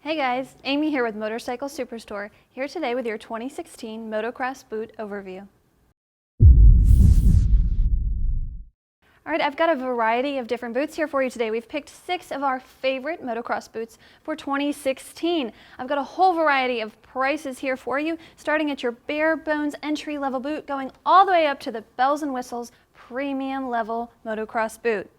Hey guys, Amy here with Motorcycle Superstore, here today with your 2016 Motocross boot overview. Alright, I've got a variety of different boots here for you today. We've picked 6 of our favorite motocross boots for 2016. I've got a whole variety of prices here for you, starting at your Barebones entry-level boot, going all the way up to the bells and whistles premium level motocross boot.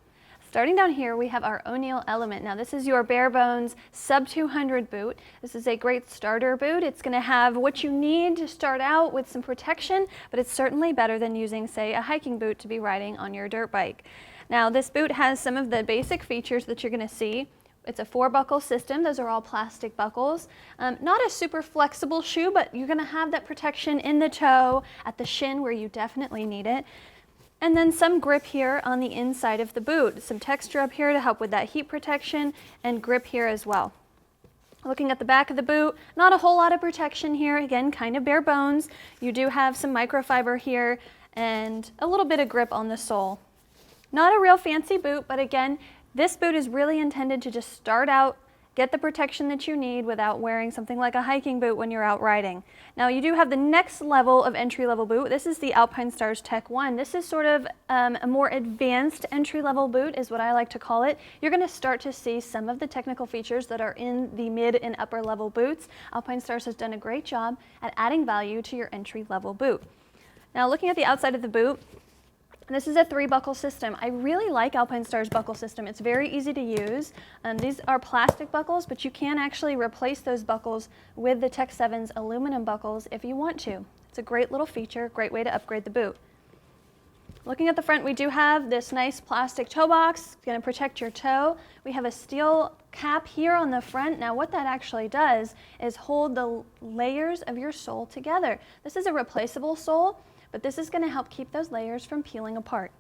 Starting down here, we have our Oneal Element. Now this is your Barebones sub 200 boot. This is a great starter boot. It's going to have what you need to start out with some protection, but it's certainly better than using, say, a hiking boot to be riding on your dirt bike. Now this boot has some of the basic features that you're going to see. It's a 4-buckle system. Those are all plastic buckles. Not a super flexible shoe, but you're going to have that protection in the toe, at the shin where you definitely need it. And then some grip here on the inside of the boot. Some texture up here to help with that heat protection and grip here as well. Looking at the back of the boot, not a whole lot of protection here. Again, kind of bare bones. You do have some microfiber here and a little bit of grip on the sole. Not a real fancy boot, but again, this boot is really intended to just start out, get the protection that you need without wearing something like a hiking boot when you're out riding. Now you do have the next level of entry-level boot. This is the Alpinestars Tech One. This is sort of a more advanced entry-level boot is what I like to call it. You're going to start to see some of the technical features that are in the mid and upper level boots. Alpinestars has done a great job at adding value to your entry-level boot. Now looking at the outside of the boot, this is a 3-buckle system. I really like Alpinestars' buckle system. It's very easy to use. These are plastic buckles, but you can actually replace those buckles with the Tech 7's aluminum buckles if you want to. It's a great little feature, great way to upgrade the boot. Looking at the front, we do have this nice plastic toe box. It's going to protect your toe. We have a steel cap here on the front. Now what that actually does is hold the layers of your sole together. This is a replaceable sole, but this is going to help keep those layers from peeling apart.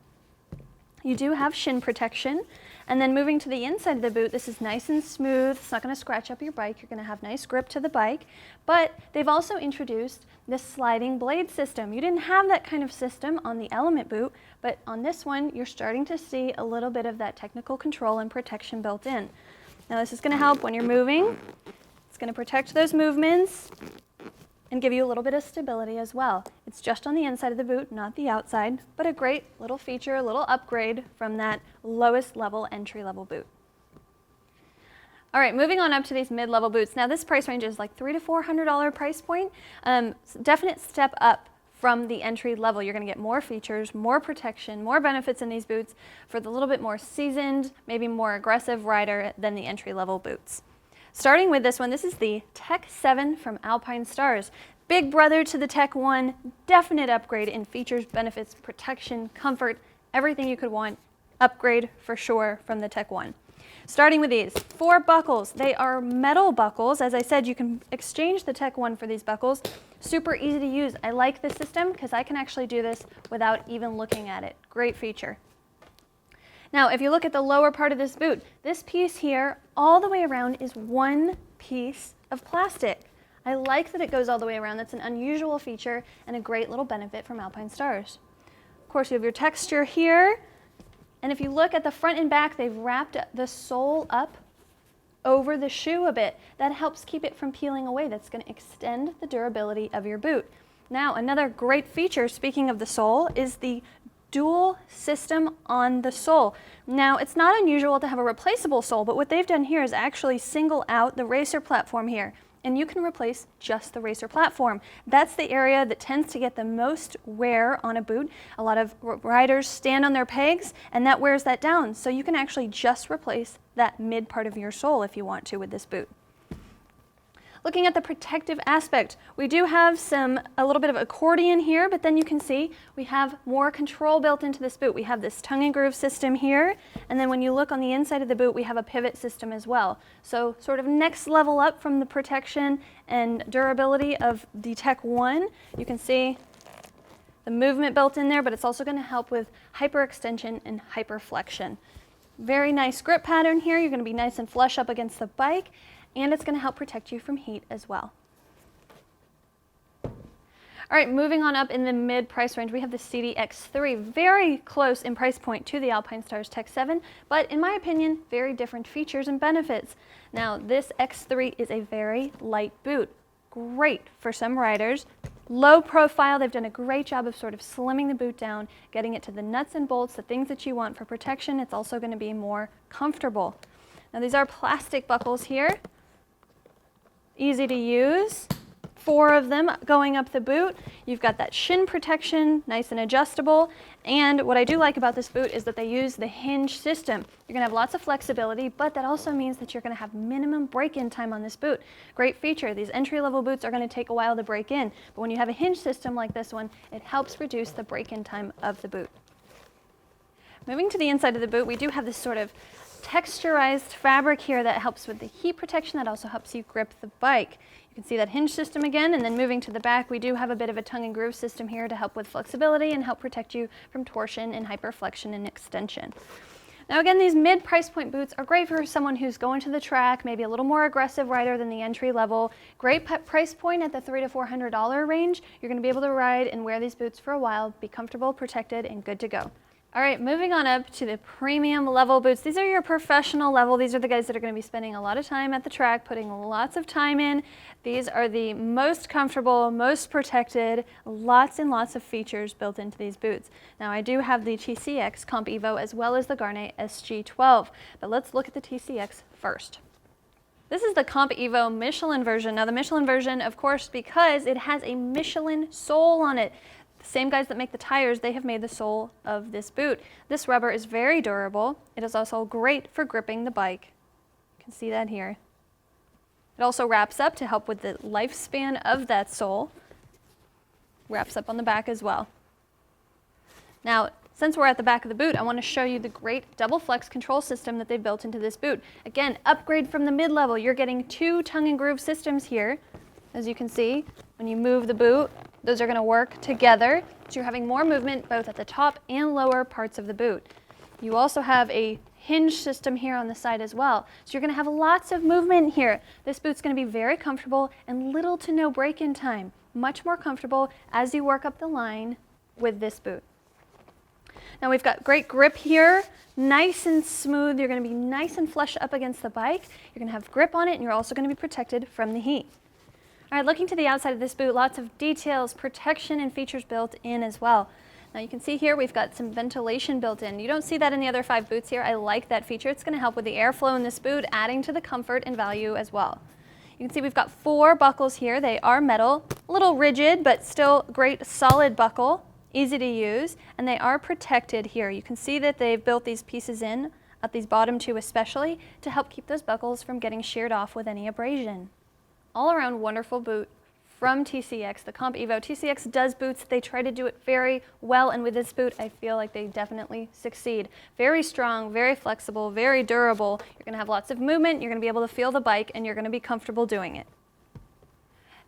You do have shin protection, and then moving to the inside of the boot, this is nice and smooth. It's not going to scratch up your bike. You're going to have nice grip to the bike, but they've also introduced this sliding blade system. You didn't have that kind of system on the Element boot, but on this one, you're starting to see a little bit of that technical control and protection built in. Now this is going to help when you're moving. It's going to protect those movements and give you a little bit of stability as well. It's just on the inside of the boot, not the outside, but a great little feature, a little upgrade from that lowest level entry-level boot. All right, moving on up to these mid-level boots. Now this price range is like $300 to $400 price point. Definite step up from the entry level. You're gonna get more features, more protection, more benefits in these boots for the little bit more seasoned, maybe more aggressive rider than the entry-level boots. Starting with this one, this is the Tech 7 from Alpinestars. Big brother to the Tech One, definite upgrade in features, benefits, protection, comfort, everything you could want. Upgrade for sure from the Tech One. Starting with these 4 buckles. They are metal buckles. As I said, you can exchange the Tech One for these buckles. Super easy to use. I like this system because I can actually do this without even looking at it. Great feature. Now, if you look at the lower part of this boot, this piece here, all the way around, is one piece of plastic. I like that it goes all the way around. That's an unusual feature and a great little benefit from Alpinestars. Of course, you have your texture here. And if you look at the front and back, they've wrapped the sole up over the shoe a bit. That helps keep it from peeling away. That's going to extend the durability of your boot. Now, another great feature, speaking of the sole, is the dual system on the sole. Now, it's not unusual to have a replaceable sole, but what they've done here is actually single out the racer platform here, and you can replace just the racer platform. That's the area that tends to get the most wear on a boot. A lot of riders stand on their pegs, and that wears that down, so you can actually just replace that mid part of your sole if you want to with this boot. Looking at the protective aspect, we do have a little bit of accordion here, but then you can see we have more control built into this boot. We have this tongue and groove system here, and then when you look on the inside of the boot, we have a pivot system as well. So sort of next level up from the protection and durability of the Tech One. You can see the movement built in there, but it's also going to help with hyperextension and hyperflexion. Very nice grip pattern here. You're going to be nice and flush up against the bike, and it's going to help protect you from heat as well. All right, moving on up in the mid price range, we have the Sidi X3, very close in price point to the Alpinestars Tech 7, but in my opinion, very different features and benefits. Now this X3 is a very light boot. Great for some riders. Low profile, they've done a great job of sort of slimming the boot down, getting it to the nuts and bolts, the things that you want for protection. It's also going to be more comfortable. Now these are plastic buckles here. Easy to use. 4 of them going up the boot. You've got that shin protection, nice and adjustable. And what I do like about this boot is that they use the hinge system. You're going to have lots of flexibility, but that also means that you're going to have minimum break-in time on this boot. Great feature. These entry-level boots are going to take a while to break in, but when you have a hinge system like this one, it helps reduce the break-in time of the boot. Moving to the inside of the boot, we do have this sort of texturized fabric here that helps with the heat protection, that also helps you grip the bike. You can see that hinge system again, and then moving to the back, we do have a bit of a tongue and groove system here to help with flexibility and help protect you from torsion and hyperflexion and extension. Now again, these mid-price point boots are great for someone who's going to the track, maybe a little more aggressive rider than the entry level. Great price point at the $300 to $400 range. You're going to be able to ride and wear these boots for a while, be comfortable, protected, and good to go. All right, moving on up to the premium level boots. These are your professional level. These are the guys that are going to be spending a lot of time at the track, putting lots of time in. These are the most comfortable, most protected, lots and lots of features built into these boots. Now I do have the TCX Comp Evo as well as the Garnet SG12, but let's look at the TCX first. This is the Comp Evo Michelin version. Now the Michelin version, of course, because it has a Michelin sole on it. The same guys that make the tires, they have made the sole of this boot. This rubber is very durable. It is also great for gripping the bike. You can see that here. It also wraps up to help with the lifespan of that sole. Wraps up on the back as well. Now, since we're at the back of the boot, I want to show you the great double flex control system that they've built into this boot. Again, upgrade from the mid-level. You're getting 2 tongue and groove systems here. As you can see, when you move the boot, those are going to work together, so you're having more movement both at the top and lower parts of the boot. You also have a hinge system here on the side as well, so you're going to have lots of movement here. This boot's going to be very comfortable and little to no break-in time. Much more comfortable as you work up the line with this boot. Now we've got great grip here, nice and smooth. You're going to be nice and flush up against the bike. You're going to have grip on it, and you're also going to be protected from the heat. All right, looking to the outside of this boot, lots of details, protection, and features built in as well. Now you can see here we've got some ventilation built in. You don't see that in the other 5 boots here. I like that feature. It's going to help with the airflow in this boot, adding to the comfort and value as well. You can see we've got 4 buckles here. They are metal, a little rigid, but still great solid buckle, easy to use, and they are protected here. You can see that they've built these pieces in, at these bottom 2 especially, to help keep those buckles from getting sheared off with any abrasion. All around wonderful boot from TCX, the Comp Evo. TCX does boots. They try to do it very well, and with this boot, I feel like they definitely succeed. Very strong, very flexible, very durable. You're going to have lots of movement. You're going to be able to feel the bike, and you're going to be comfortable doing it.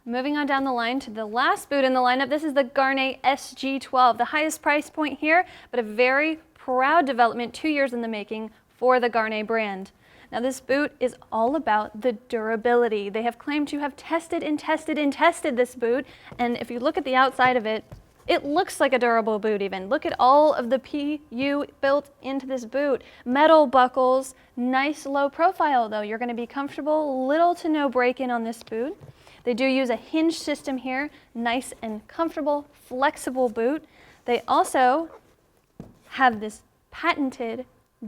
Moving on down the line to the last boot in the lineup, this is the Garnet SG12, the highest price point here, but a very proud development, 2 years in the making for the Garnet brand. Now this boot is all about the durability. They have claimed to have tested and tested and tested this boot, and if you look at the outside of it, it looks like a durable boot even. Look at all of the PU built into this boot. Metal buckles, nice low profile though. You're going to be comfortable, little to no break-in on this boot. They do use a hinge system here, nice and comfortable, flexible boot. They also have this patented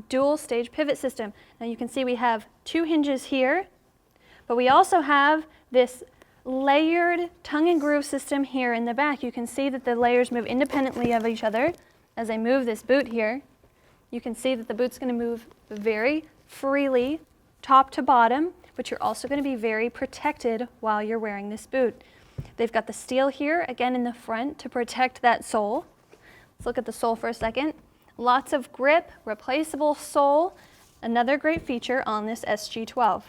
dual stage pivot system. Now you can see we have 2 hinges here, but we also have this layered tongue and groove system here in the back. You can see that the layers move independently of each other. As I move this boot here, you can see that the boot's going to move very freely top to bottom, but you're also going to be very protected while you're wearing this boot. They've got the steel here again in the front to protect that sole. Let's look at the sole for a second. Lots of grip, replaceable sole, another great feature on this SG12.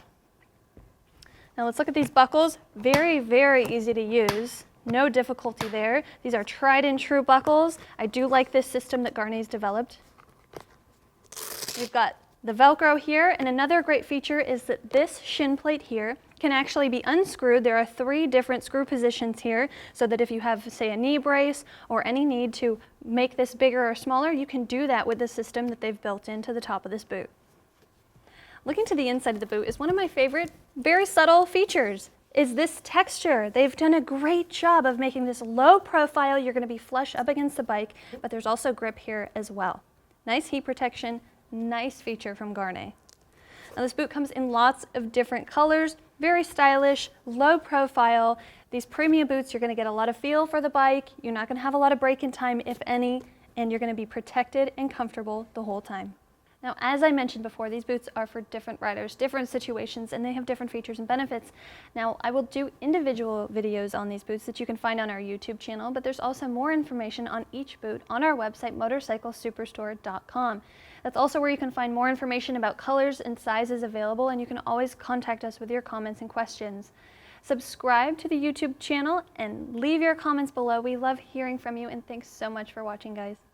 Now let's look at these buckles. Very, very easy to use. No difficulty there. These are tried and true buckles. I do like this system that Garnet's developed. We've got the Velcro here, and another great feature is that this shin plate here can actually be unscrewed. There are 3 different screw positions here, so that if you have, say, a knee brace or any need to make this bigger or smaller, you can do that with the system that they've built into the top of this boot. Looking to the inside of the boot is one of my favorite, very subtle features, is this texture. They've done a great job of making this low profile. You're gonna be flush up against the bike, but there's also grip here as well. Nice heat protection, nice feature from Garnet. Now this boot comes in lots of different colors, very stylish, low profile. These premium boots, you're gonna get a lot of feel for the bike. You're not gonna have a lot of break-in time, if any, and you're gonna be protected and comfortable the whole time. Now, as I mentioned before, these boots are for different riders, different situations, and they have different features and benefits. Now, I will do individual videos on these boots that you can find on our YouTube channel, but there's also more information on each boot on our website, motorcyclesuperstore.com. That's also where you can find more information about colors and sizes available, and you can always contact us with your comments and questions. Subscribe to the YouTube channel and leave your comments below. We love hearing from you, and thanks so much for watching, guys.